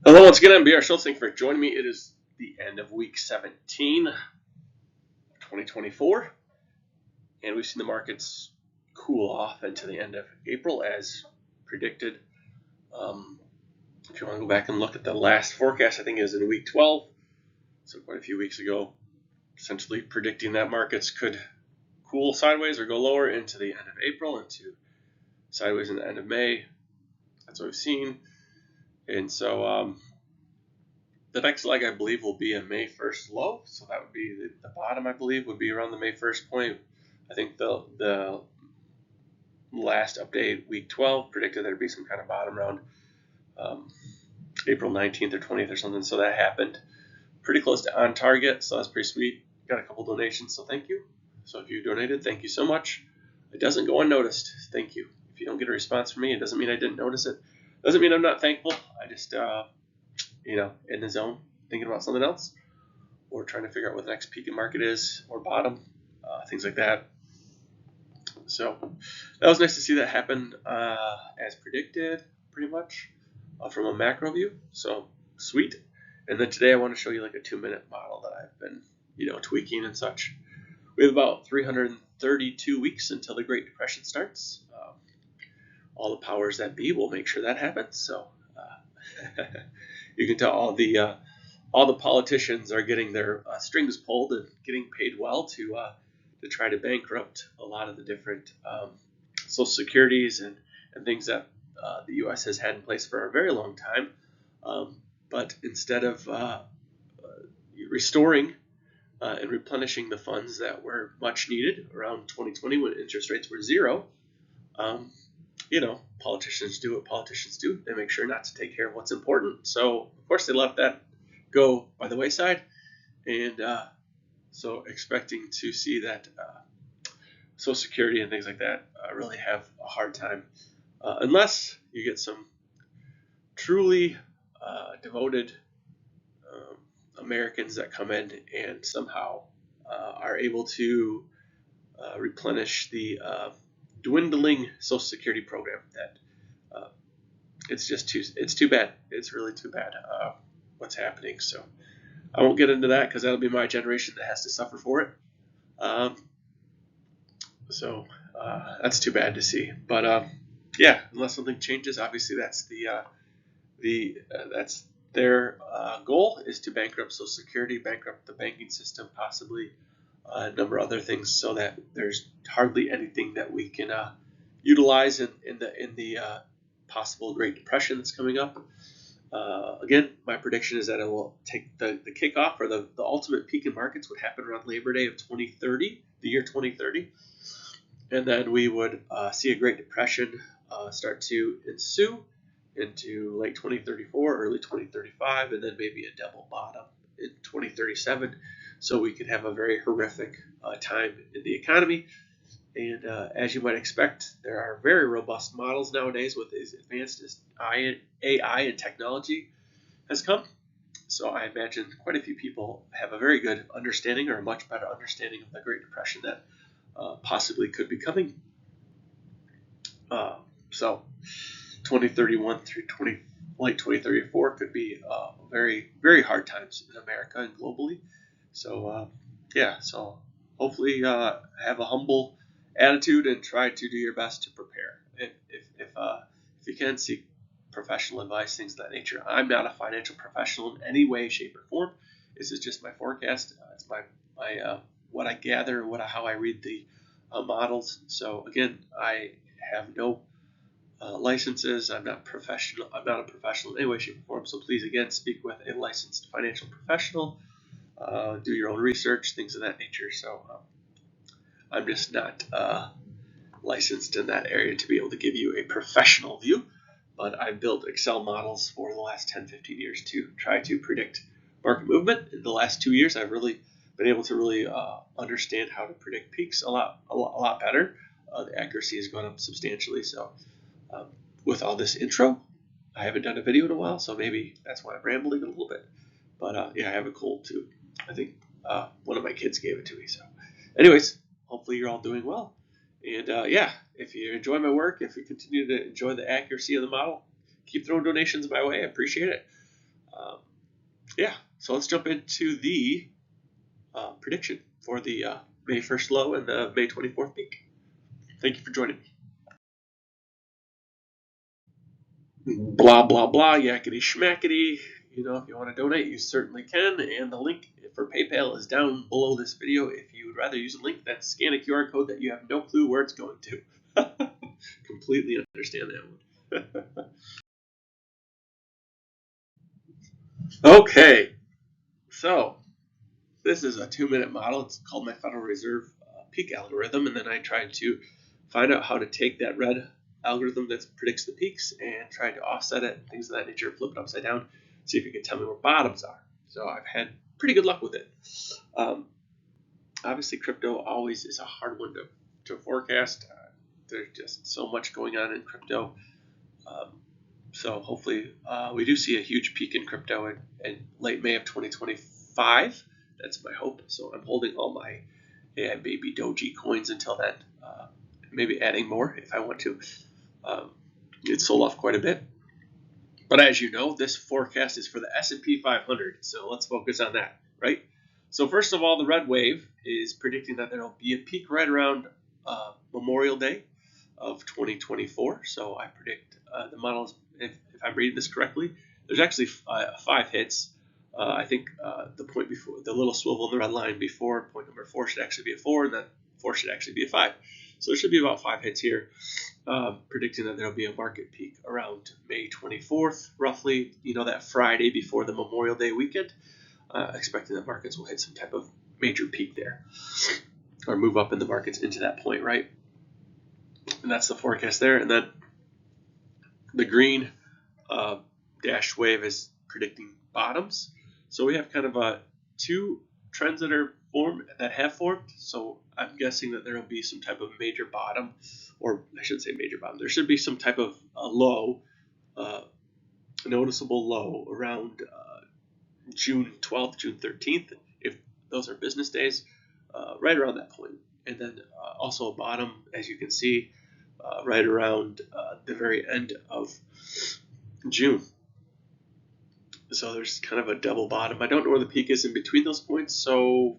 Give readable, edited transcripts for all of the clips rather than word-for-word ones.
Hello, once again, I'm BR Schultz. Thank you for joining me. It is the end of week 17 of 2024, and we've seen the markets cool off into the end of April as predicted. If you want to go back and look at the last forecast, I think it was in week 12, so quite a few weeks ago, essentially predicting that markets could cool sideways or go lower into the end of April, into sideways in the end of May. That's what we've seen. And so the next leg, I believe, will be a May 1st low. So that would be the bottom, I believe, would be around the May 1st point. I think the last update, week 12, predicted there'd be some kind of bottom around April 19th or 20th or something. So that happened pretty close to on target. So that's pretty sweet. Got a couple donations, so thank you. So if you donated, thank you so much. It doesn't go unnoticed. Thank you. If you don't get a response from me, it doesn't mean I didn't notice it. Doesn't mean I'm not thankful. I just, in the zone, thinking about something else, or trying to figure out what the next peak in market is, or bottom, things like that. So that was nice to see that happen as predicted, pretty much, from a macro view. So sweet. And then today I want to show you like a 2-minute model that I've been, tweaking and such. We have about 332 weeks until the Great Depression starts. All the powers that be will make sure that happens. So you can tell all the politicians are getting their strings pulled and getting paid well to try to bankrupt a lot of the different Social Securities and things that the U.S. has had in place for a very long time. But instead of restoring and replenishing the funds that were much needed around 2020 when interest rates were zero, politicians do what politicians do. They make sure not to take care of what's important. So, of course, they let that go by the wayside. And so expecting to see that Social Security and things like that really have a hard time unless you get some truly devoted Americans that come in and somehow are able to replenish the dwindling Social Security program. That it's too bad. It's really too bad what's happening. So I won't get into that because that'll be my generation that has to suffer for it. So that's too bad to see. But unless something changes, obviously that's that's their goal, is to bankrupt Social Security, bankrupt the banking system, possibly a number of other things, so that there's hardly anything that we can utilize in the possible Great Depression that's coming up. Again, my prediction is that it will take the kickoff, or the ultimate peak in markets would happen around Labor Day of 2030, the year 2030. And then we would see a Great Depression start to ensue into late 2034, early 2035, and then maybe a double bottom in 2037. So we could have a very horrific time in the economy. And as you might expect, there are very robust models nowadays with as advanced as AI and technology has come. So I imagine quite a few people have a very good understanding, or a much better understanding, of the Great Depression that possibly could be coming. So 2031 through late 2034 could be very, very hard times in America and globally. So so hopefully have a humble attitude and try to do your best to prepare. If you can, seek professional advice, things of that nature. I'm not a financial professional in any way, shape, or form. This is just my forecast. It's my what I gather, how I read the models. So again, I have no licenses. I'm not professional. I'm not a professional in any way, shape, or form. So please, again, speak with a licensed financial professional. Do your own research, things of that nature. So I'm just not licensed in that area to be able to give you a professional view. But I've built Excel models for the last 10, 15 years to try to predict market movement. In the last 2 years, I've really been able to really understand how to predict peaks a lot better. The accuracy has gone up substantially. So with all this intro, I haven't done a video in a while, so maybe that's why I'm rambling a little bit. But I have a cold too. I think one of my kids gave it to me. So anyways, hopefully you're all doing well. And if you enjoy my work, if you continue to enjoy the accuracy of the model, keep throwing donations my way. I appreciate it. Yeah, so let's jump into the prediction for the May 1st low and the May 24th peak. Thank you for joining me. Blah, blah, blah, yakety schmackety. You know, if you want to donate, you certainly can. And the link for PayPal is down below this video. If you would rather use a link, then scan a QR code that you have no clue where it's going to. Completely understand that one. Okay, so this is a 2-minute model. It's called my Federal Reserve peak algorithm, and then I tried to find out how to take that red algorithm that predicts the peaks and try to offset it, things of that nature, flip it upside down, see if you can tell me where bottoms are. So I've had pretty good luck with it. Obviously, crypto always is a hard one to forecast. There's just so much going on in crypto. So hopefully we do see a huge peak in crypto in late May of 2025. That's my hope. So I'm holding all my baby Doji coins until then. Maybe adding more if I want to. It sold off quite a bit. But as you know, this forecast is for the SP500. So let's focus on that, right? So first of all, the red wave is predicting that there will be a peak right around Memorial Day of 2024. So I predict the models, if I'm reading this correctly, there's actually 5 hits. I think the point before, the little swivel in the red line before point number 4 should actually be a 4, and that 4 should actually be a 5. So there should be about 5 hits here, predicting that there will be a market peak around May 24th, roughly, you know, that Friday before the Memorial Day weekend, expecting that markets will hit some type of major peak there, or move up in the markets into that point, right? And that's the forecast there. And then the green dash wave is predicting bottoms. So we have kind of 2 trends that have formed. So I'm guessing that there will be some type of major bottom, or I shouldn't say major bottom. There should be some type of low, noticeable low around June 12th, June 13th, if those are business days, right around that point. And then also a bottom, as you can see, right around the very end of June. So there's kind of a double bottom. I don't know where the peak is in between those points, so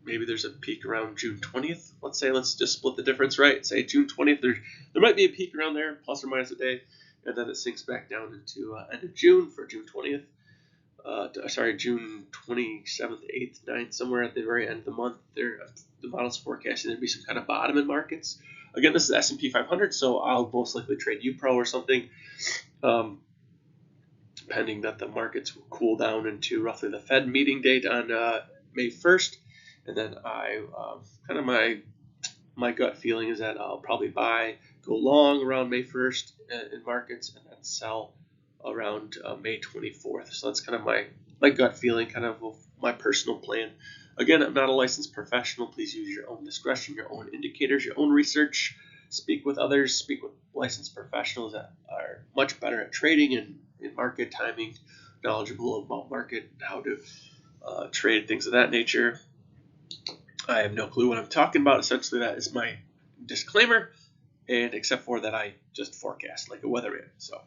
maybe there's a peak around June 20th. Let's just split the difference, right? Say June 20th, there might be a peak around there, plus or minus a day, and then it sinks back down into end of June for June 20th. June 27th, 8th, 9th, somewhere at the very end of the month. The model's forecasting there'd be some kind of bottom in markets. Again, this is S&P 500, so I'll most likely trade UPRO or something, pending that the markets will cool down into roughly the Fed meeting date on May 1st. And then kind of my gut feeling is that I'll probably go long around May 1st in markets, and then sell around May 24th. So that's kind of my gut feeling, kind of my personal plan. Again, I'm not a licensed professional. Please use your own discretion, your own indicators, your own research. Speak with others. Speak with licensed professionals that are much better at trading and in market timing, knowledgeable about market, how to trade, things of that nature. I have no clue what I'm talking about. Essentially, that is my disclaimer, and except for that, I just forecast like a weatherman. So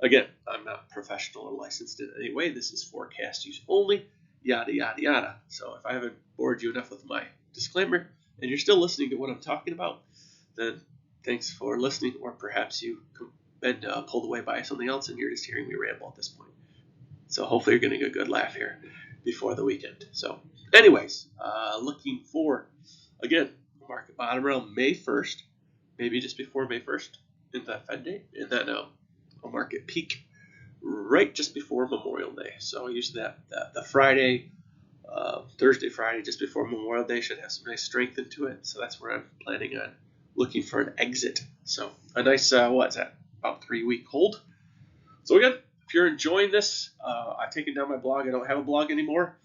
again, I'm not professional or licensed in any way. This is forecast use only, yada, yada, yada. So if I haven't bored you enough with my disclaimer and you're still listening to what I'm talking about, then thanks for listening, or perhaps you've been pulled away by something else and you're just hearing me ramble at this point. So hopefully you're getting a good laugh here before the weekend. So anyways, looking for, again, market bottom around May 1st, maybe just before May 1st in that Fed date, and then a market peak right just before Memorial Day. So usually the Friday, Thursday, Friday, just before Memorial Day should have some nice strength into it. So that's where I'm planning on looking for an exit. So a nice, what's that, about 3-week hold. So again, if you're enjoying this, I've taken down my blog. I don't have a blog anymore.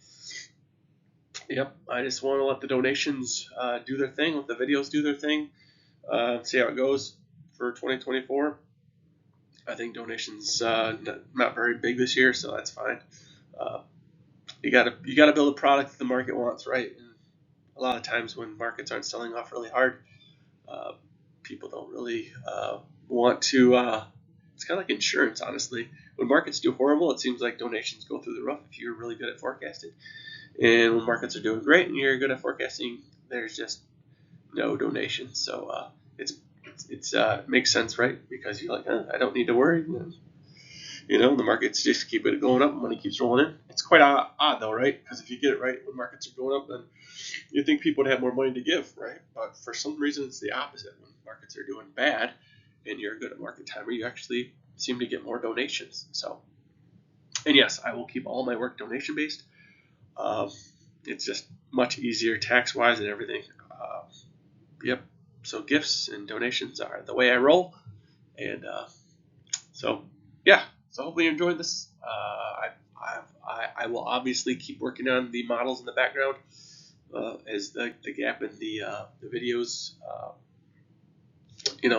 Yep, I just want to let the donations do their thing, let the videos do their thing, see how it goes for 2024. I think donations not very big this year, so that's fine. You gotta build a product that the market wants, right? And a lot of times when markets aren't selling off really hard, people don't really want to it's kind of like insurance, honestly. When markets do horrible, it seems like donations go through the roof if you're really good at forecasting. And when markets are doing great and you're good at forecasting, there's just no donations. So it makes sense, right? Because you're like, I don't need to worry. The markets just keep it going up, money keeps rolling in. It's quite odd though, right? Because if you get it right when markets are going up, then you think people would have more money to give, right? But for some reason, it's the opposite. When markets are doing bad and you're good at market timer, you actually seem to get more donations. So, and yes, I will keep all my work donation based. It's just much easier tax-wise and everything. Yep. So gifts and donations are the way I roll. And so, yeah. So hopefully you enjoyed this. I will obviously keep working on the models in the background as the gap in the videos,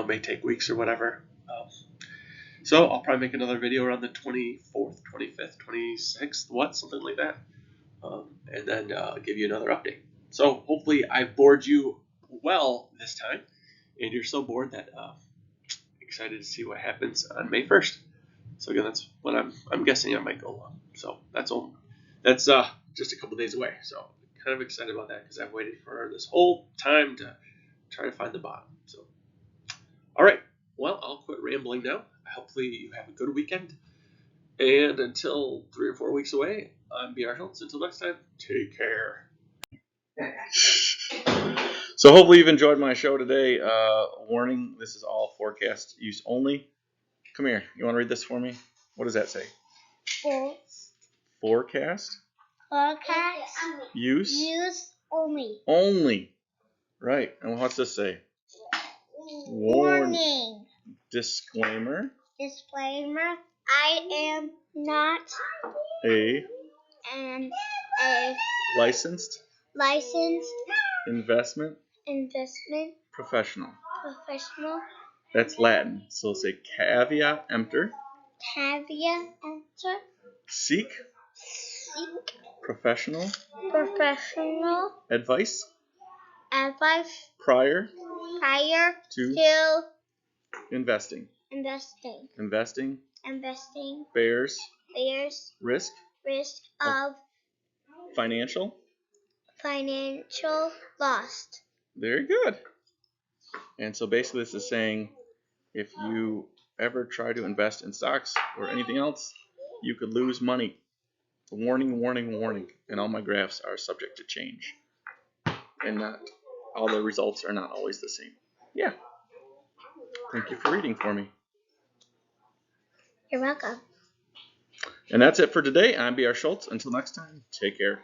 may take weeks or whatever. So I'll probably make another video around the 24th, 25th, 26th, something like that. And then give you another update. So hopefully I bored you well this time, and you're so bored that excited to see what happens on May 1st. So again, that's when I'm guessing I might go long. So that's just a couple days away. So kind of excited about that because I've waited for this whole time to try to find the bottom. So all right, well, I'll quit rambling now. Hopefully you have a good weekend. And until 3 or 4 weeks away, I'm Br Schultz. Until next time, take care. So hopefully you've enjoyed my show today. Warning, this is all forecast use only. Come here. You want to read this for me? What does that say? Forecast? Forecast. Use? Use only. Only. Right. And what's this say? Warning. Disclaimer. Disclaimer. I am not A licensed investment professional. That's Latin. So say caveat emptor. Caveat emptor. Seek professional advice prior to investing. Investing bears risk of financial loss. Very good. And so basically this is saying if you ever try to invest in stocks or anything else, you could lose money. Warning, warning, warning. And all my graphs are subject to change. And not all the results are not always the same. Yeah. Thank you for reading for me. You're welcome. And that's it for today. I'm Br Schultz. Until next time, take care.